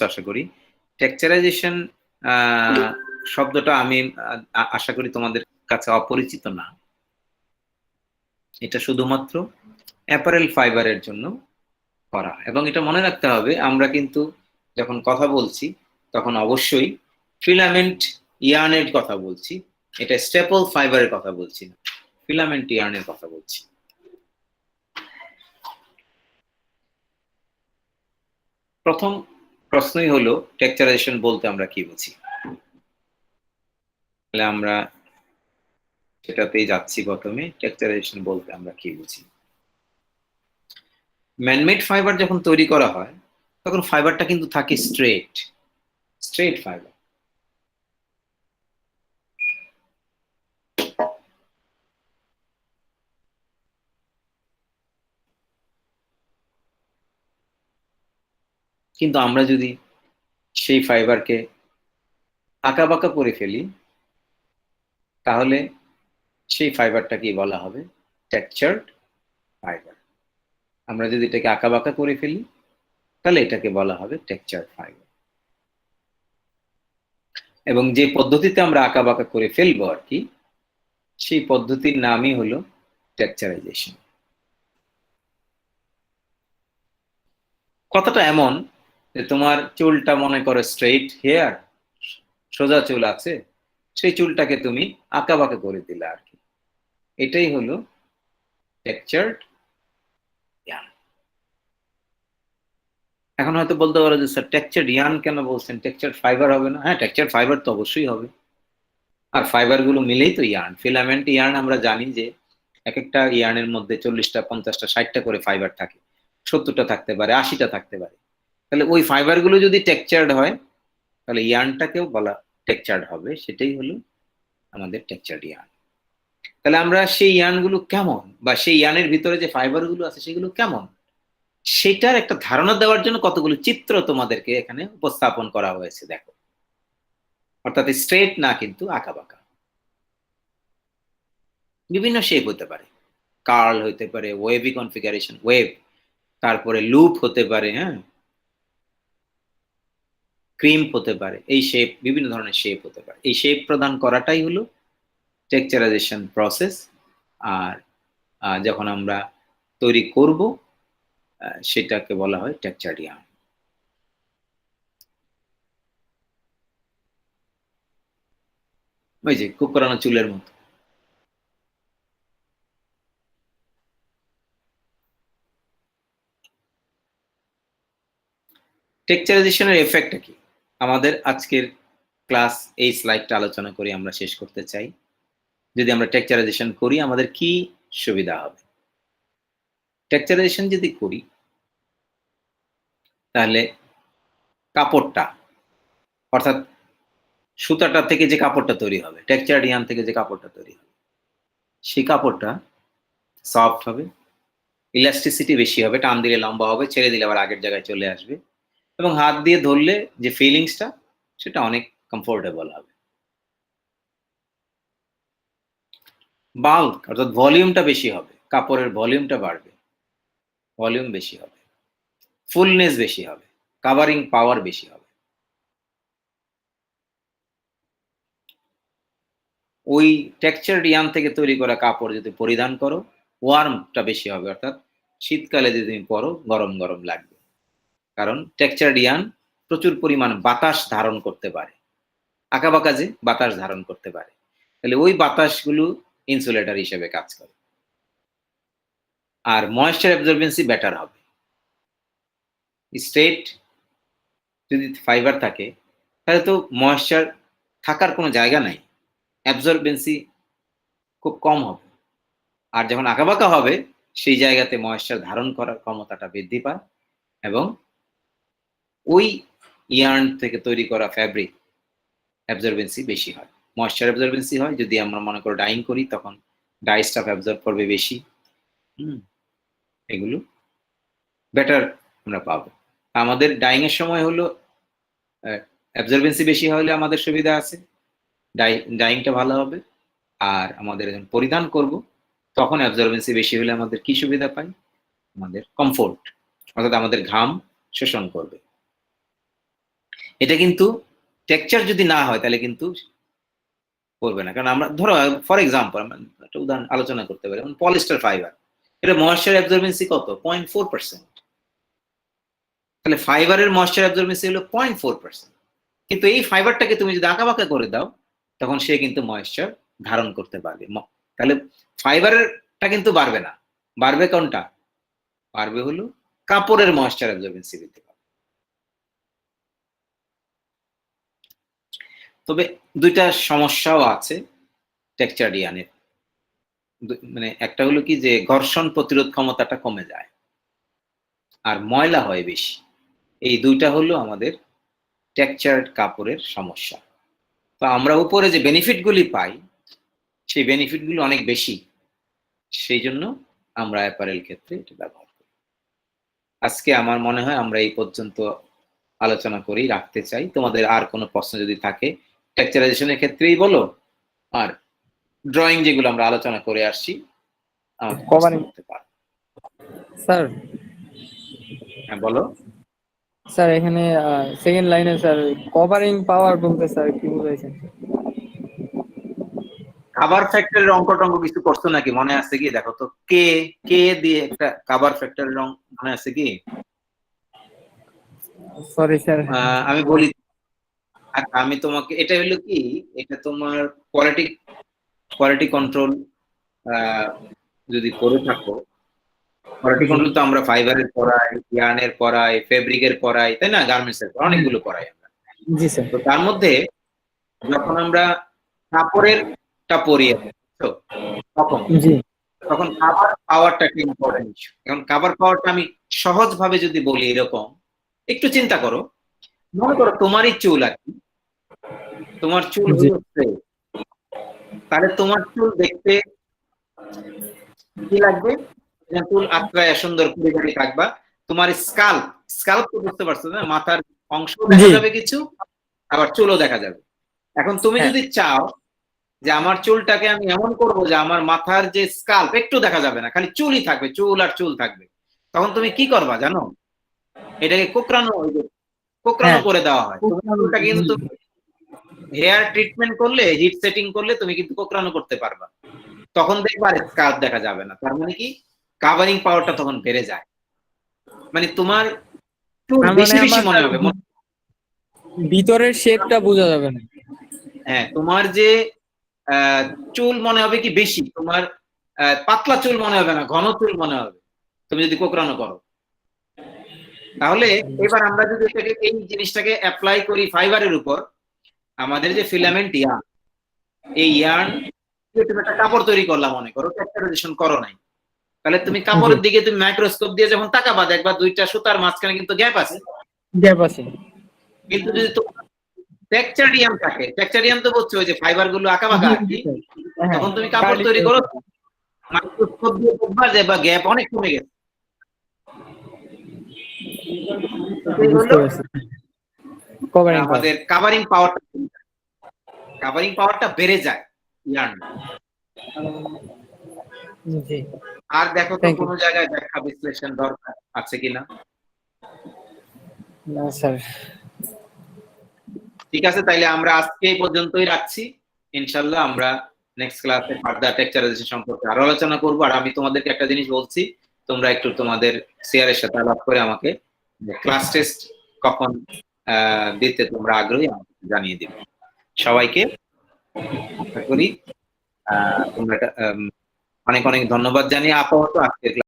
আশা করি টেক্সচারাইজেশন শব্দটা আমি আশা করি তোমাদের কাছে অপরিচিত না। এটা শুধুমাত্র অ্যাপারেল ফাইবারের জন্য করা, এবং এটা মনে রাখতে হবে আমরা কিন্তু যখন কথা বলছি তখন অবশ্যই ফিলামেন্ট ইয়ার্নের কথা বলছি, এটা স্টেপল ফাইবারের কথা বলছি না, ফিলামেন্ট ইয়ার্নের কথা বলছি। প্রথম প্রশ্নই হলো টেক্সচারাইজেশন বলতে আমরা কি বুঝি। তাহলে আমরা সেটাতেই যাচ্ছি। প্রথমে টেক্সচারাইজেশন বলতে আমরা কি বুঝি। ম্যানমেড ফাইবার যখন তৈরি করা হয় তখন ফাইবারটা কিন্তু থাকে স্ট্রেট ফাইবার। কিন্তু আমরা যদি সেই ফাইবারকে আঁকাবাঁকা করে ফেলি তাহলে সেই ফাইবারটাকে বলা হবে টেক্সচার্ড ফাইবার। আমরা যদি এটাকে আঁকাবাঁকা করে ফেলি তাহলে এটাকে বলা হবে টেক্সচার্ড ফাইবার। এবং যে পদ্ধতিতে আমরা আঁকাবাঁকা করে ফেলবো আর কি, সেই পদ্ধতির নামই হলো টেক্সচারাইজেশন। কথাটা এমন যে তোমার চুলটা মনে করো স্ট্রেইট হেয়ার, সোজা চুল আছে, সেই চুলটাকে তুমি আঁকাবাঁকা করে দিলে আর কি, এটাই হলো টেক্সচার্ড ইয়ার্ন। এখন হয়তো বলতে পারো যে স্যার টেক্সচার্ড ইয়ার্ন কেন বলছেন, টেক্সচার্ড ফাইবার হবে না? হ্যাঁ, টেক্সচার্ড ফাইবার তো অবশ্যই হবে, আর ফাইবার গুলো মিলেই তো ইয়ার্ন। ফিলামেন্ট ইয়ার্ন আমরা জানি যে এক একটা ইয়ার্নের মধ্যে 40টা 50টা 60টা করে ফাইবার থাকে, 70টা থাকতে পারে, 80টা থাকতে পারে। তাহলে ওই ফাইবার গুলো যদি টেক্সচার্ড হয় তাহলে ইয়ার্নটাকেও বলা টেক্সচার্ড হবে, সেটাই হলো আমাদের টেক্সচার্ড ইয়ার্ন। তাহলে আমরা সেই ইয়ার্নগুলো কেমন, বা সেই ইয়ার্নের ভিতরে যে ফাইবার গুলো আছে সেগুলো কেমন, সেটার একটা ধারণা দেওয়ার জন্য কতগুলো চিত্র তোমাদেরকে এখানে উপস্থাপন করা হয়েছে। দেখো, অর্থাৎ স্ট্রেট না, কিন্তু আঁকাবাঁকা। বিভিন্ন শেপ হতে পারে, কার্ল হতে পারে, ওয়েভি কনফিগারেশন, ওয়েভ, তারপরে লুপ হতে পারে, হ্যাঁ, ক্রিম হতে পারে, এই শেপ, বিভিন্ন ধরনের শেপ হতে পারে। এই শেপ প্রদান করাটাই হলো টেক্সচারাইজেশন প্রসেস। আর যখন আমরা তৈরি করব সেটাকে বলা হয় টেক্সচার্ড ইয়ার্ন। ওই যে কুকরানো চুলের মতো। টেক্সচারাইজেশনের এফেক্টটা কি আমাদের আজকের ক্লাস এই স্লাইডটা আলোচনা করে আমরা শেষ করতে চাই। যদি আমরা টেক্সচারাইজেশন করি আমাদের কি সুবিধা হবে? টেক্সচারাইজেশন যদি করি তাহলে কাপড়টা, অর্থাৎ সুতাটা থেকে যে কাপড়টা তৈরি হবে, টেক্সচার্ড ইয়ার্ন থেকে যে কাপড়টা তৈরি হবে, সেই কাপড়টা সফট হবে, ইলাস্টিসিটি বেশি হবে, টান দিলে লম্বা হবে, ছেড়ে দিলে আবার আগের জায়গায় চলে আসবে, এবং হাত দিয়ে ধরলে যে ফিলিংসটা সেটা অনেক কমফোর্টেবল হবে। বাল্ক অর্থাৎ ভলিউমটা বেশি হবে, কাপড়ের ভলিউমটা বাড়বে, ভলিউম বেশি হবে, ফুলনেস বেশি হবে, কাভারিং পাওয়ার বেশি হবে। ওই টেক্সচার্ড ইয়ার্ন থেকে তৈরি করা কাপড় যদি পরিধান করো, ওয়ার্মটা বেশি হবে, অর্থাৎ শীতকালে যদি তুমি পরো গরম গরম লাগবে, কারণ টেক্সচার্ড ইয়ার্ন প্রচুর পরিমাণ বাতাস ধারণ করতে পারে, আঁকাবাঁকা যে বাতাস ধারণ করতে পারে, তাহলে ওই বাতাসগুলো ইনসুলেটর হিসেবে কাজ করে। আর ময়েশ্চার অ্যাবজর্বেন্সি বেটার হবে। স্ট্রেট যদি ফাইবার থাকে তাহলে তো ময়েশ্চার থাকার কোনো জায়গা নাই, অ্যাবজর্বেন্সি খুব কম হবে। আর যখন আঁকাবাঁকা হবে সেই জায়গাতে ময়েশ্চার ধারণ করার ক্ষমতাটা বৃদ্ধি পায়, এবং ওই ইয়ার্ন থেকে তৈরি করা ফ্যাব্রিক অ্যাবজর্বেন্সি বেশি হয়, ময়েশ্চার অ্যাবজর্বেন্সি হয়। যদি আমরা মনে করো ডাইং করি তখন ডাই স্টাফ অ্যাবজর্ব করবে বেশি, এগুলো বেটার আমরা পাবো। আমাদের ডাইং এর সময় হলো অ্যাবজর্বেন্সি বেশি হলে আমাদের সুবিধা আছে, ডাইংটা ভালো হবে। আর আমাদের যখন পরিধান করব তখন অ্যাবজর্বেন্সি বেশি হলে আমাদের কি সুবিধা পাই? আমাদের কমফোর্ট, অর্থাৎ আমাদের ঘাম শোষণ করবে। এটা কিন্তু টেক্সচার যদি না হয় তাহলে কিন্তু করবে না। কারণ আমরা ধরো ফর এক্সাম্পল একটা উদাহরণ আলোচনা করতে পারি, পলিস্টার ফাইবার, এটা ময়েশ্চার অ্যাবজর্বেন্সি কত? 0.4%। তাহলে ফাইবারের ময়েশ্চার অ্যাবজর্বেন্সি হলো 0.4%। কিন্তু এই ফাইবারটাকে তুমি যদি আঁকাবাঁকা করে দাও তখন সে কিন্তু ময়েশ্চার ধারণ করতে পারবে। তাহলে ফাইবারটা কিন্তু বাড়বে না, বাড়বে কোনটা? বাড়বে হলো কাপড়ের ময়েশ্চার অ্যাবজর্বেন্সি বৃদ্ধি পাবে। তবে দুইটা সমস্যাও আছে টেক্সচার ইয়ানের। মানে একটা হলো কি যে ঘর্ষণ প্রতিরোধ ক্ষমতাটা কমে যায় আর ময়লা হয় বেশি। এই দুইটা হলো আমাদের টেক্সচার্ড কাপড়ের সমস্যা। তো আমরা উপরে যে বেনিফিটগুলি পাই সেই বেনিফিটগুলো অনেক বেশি, সেই জন্য আমরা অ্যাপারেল ক্ষেত্রে এটা ব্যবহার করি। আজকে আমার মনে হয় আমরা এই পর্যন্ত আলোচনা করেই রাখতে চাই। তোমাদের আর কোনো প্রশ্ন যদি থাকে টেক্সচারাইজেশনের ক্ষেত্রেই বলো, আর ড্রয়িং যেগুলো আমরা আলোচনা করে আসছি আমাকে প্রশ্ন করতে পারো। স্যার হ্যাঁ বলো। স্যার এখানে সেকেন্ড লাইনে স্যার কভারিং পাওয়ার বলতে স্যার কি বুঝাইছেন? কাভার ফ্যাক্টরের অঙ্ক টঙ্ক কিছু করছো নাকি? মনে আছে কি? দেখো তো, কে কে দিয়ে একটা কাভার ফ্যাক্টরের অঙ্ক মনে আছে কি? Sorry sir. আমি বলি, আমি তোমাকে, এটা হলো কি, এটা তোমার কোয়ালিটি কন্ট্রোল যদি করে থাকো, কোয়ালিটি কন্ট্রোল তো আমরা ফাইবারের পড়াই, ইয়ার্নের পড়াই, ফেব্রিকের পড়াই, তাই না? গার্মেন্টস এর অনেকগুলো পড়াই আমরা। জি স্যার। তো তার মধ্যে যখন আমরা কাপড়েরটা পড়ি তখন কাভার পাওয়ারটা একটা ইম্পর্টেন্ট ইস্যু। এখন কাভার পাওয়ারটা আমি সহজ ভাবে যদি বলি এরকম, একটু চিন্তা করো, মনে করো তোমারই চুল আর কি, তোমার চুল হচ্ছে, তাহলে তোমার চুল দেখতে কি লাগবে? চুল আঁকড়ায় সুন্দর পরিবারই থাকবা। তোমার স্কাল্প তো বুঝতে পারছো না, মাথার অংশ দেখা যাবে কিছু, আবার চুলও দেখা যাবে। এখন তুমি যদি চাও যে আমার চুলটাকে আমি এমন করবো যে আমার মাথার যে স্কাল্প একটু দেখা যাবে না, খালি চুলই থাকবে, চুল আর চুল থাকবে, তখন তুমি কি করবা জানো? এটাকে কোকড়ানো করে দেওয়া হয়। চুলটা কিন্তু হেয়ার ট্রিটমেন্ট করলে, হিট সেটিং করলে তুমি কিন্তু কোকড়ানো করতে পারবা, তখন দেখবা আর স্কাল্প দেখা যাবে না। তার মানে কি, কাভারিং পাওয়ারটা তখন বেড়ে যায়, মানে তোমার চুল বেশি বেশি মনে হবে, ভিতরের শেপটা বোঝা যাবে না। হ্যাঁ, তোমার যে চুল মনে হবে কি বেশি, তোমার পাতলা চুল মনে হবে না, ঘন চুল মনে হবে তুমি যদি কোকড়ানো করো। তাহলে এবার আমরা যদি এই জিনিসটাকে অ্যাপ্লাই করি ফাইবারের উপর, আমাদের যে ফিলামেন্ট ইয়ার্ন, এই ইয়ার্ন তুমি একটা কাপড় তৈরি করলাম, মনে করো টেক্সচারাইজেশন করো নাই, তাহলে তুমি কাপড়ের দিকে তুমি মাইক্রোস্কোপ দিয়ে যখন তাকাবা দেখবা দুইটা সুতার মাঝখানে কিন্তু গ্যাপ আছে। কিন্তু যদি তোমার টেক্সচারিয়াম থাকে, টেক্সচারিয়াম তো বলছো ওই যে ফাইবার গুলো আঁকাবাঁকা আর কি, তখন তুমি কাপড় তৈরি করো, মাইক্রোস্কোপ দিয়ে দেখবা যে বা গ্যাপ অনেক কমে গেছে। আমাদের কাভারিং পাওয়ারটা বেড়ে যায় ইয়ার্ন। আর দেখো তো কোনো জায়গায় ব্যাখ্যা বিশ্লেষণ দরকার আছে কিনা? না স্যার। ঠিক আছে, তাইলে আমরা আজকে এই পর্যন্তই রাখছি। ইনশাআল্লাহ আমরা নেক্সট ক্লাসে ফার্দার টেক্সচারাইজেশন সম্পর্কে আরো আলোচনা করবো। আর আমি তোমাদেরকে একটা জিনিস বলছি, তোমরা একটু তোমাদের সিআরের সাথে আলাপ করে আমাকে ক্লাস টেস্ট কখন দিতে তোমরা আগ্রহী আমাকে জানিয়ে দিবে। সবাইকে আশা করি তোমরা অনেক অনেক ধন্যবাদ জানিয়ে আপাতত আজকে